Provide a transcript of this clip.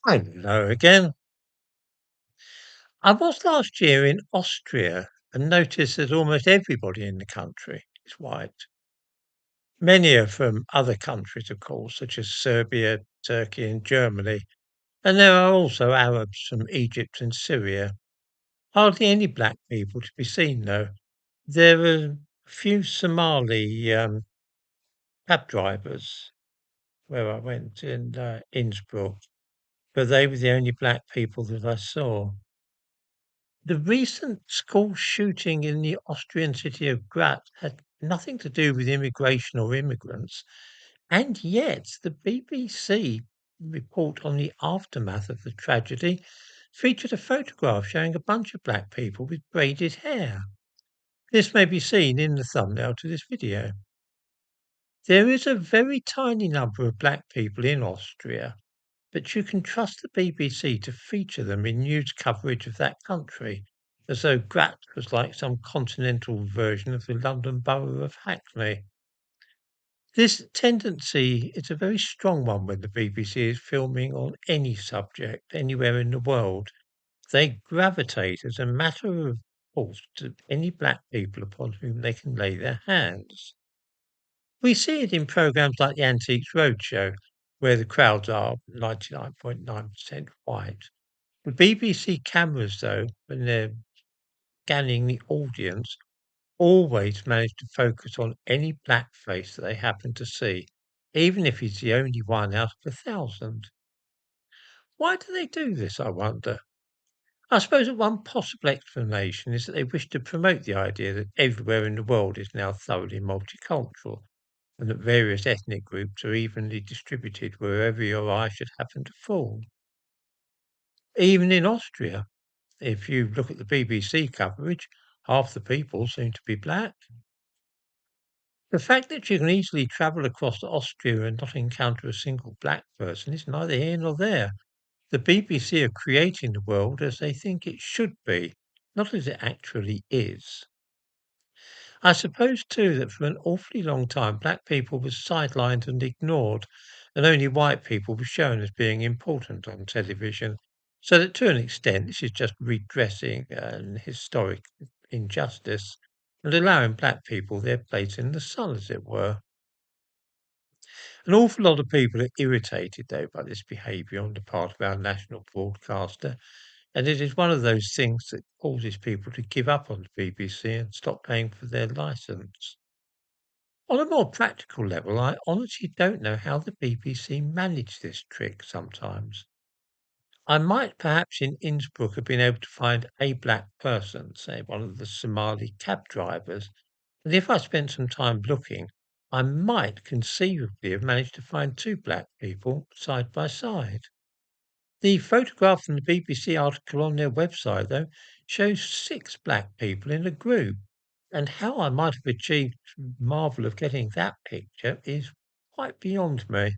Hello again. I was last year in Austria and noticed that almost everybody in the country is white. Many are from other countries, of course, such as Serbia, Turkey, and Germany, and there are also Arabs from Egypt and Syria. Hardly any black people to be seen, though. There are a few Somali cab drivers where I went in Innsbruck, but they were the only black people that I saw. The recent school shooting in the Austrian city of Graz had nothing to do with immigration or immigrants, and yet the BBC report on the aftermath of the tragedy featured a photograph showing a bunch of black people with braided hair. This may be seen in the thumbnail to this video. There is a very tiny number of black people in Austria, but you can trust the BBC to feature them in news coverage of that country, as though Graz was like some continental version of the London borough of Hackney. This tendency is a very strong one when the BBC is filming on any subject anywhere in the world. They gravitate as a matter of course to any black people upon whom they can lay their hands. We see it in programs like the Antiques Roadshow, where the crowds are 99.9% white. The BBC cameras, though, when they're scanning the audience, always manage to focus on any black face that they happen to see, even if he's the only one out of 1,000. Why do they do this, I wonder? I suppose that one possible explanation is that they wish to promote the idea that everywhere in the world is now thoroughly multicultural, and that various ethnic groups are evenly distributed wherever your eye should happen to fall. Even in Austria, if you look at the BBC coverage, half the people seem to be black. The fact that you can easily travel across Austria and not encounter a single black person is neither here nor there. The BBC are creating the world as they think it should be, not as it actually is. I suppose, too, that for an awfully long time black people were sidelined and ignored, and only white people were shown as being important on television. So that to an extent this is just redressing an historic injustice and allowing black people their place in the sun, as it were. An awful lot of people are irritated, though, by this behaviour on the part of our national broadcaster, and it is one of those things that causes people to give up on the BBC and stop paying for their licence. On a more practical level, I honestly don't know how the BBC manage this trick sometimes. I might perhaps in Innsbruck have been able to find a black person, say one of the Somali cab drivers, and if I spent some time looking, I might conceivably have managed to find two black people side by side. The photograph from the BBC article on their website, though, shows six black people in a group, and how I might have achieved the marvel of getting that picture is quite beyond me.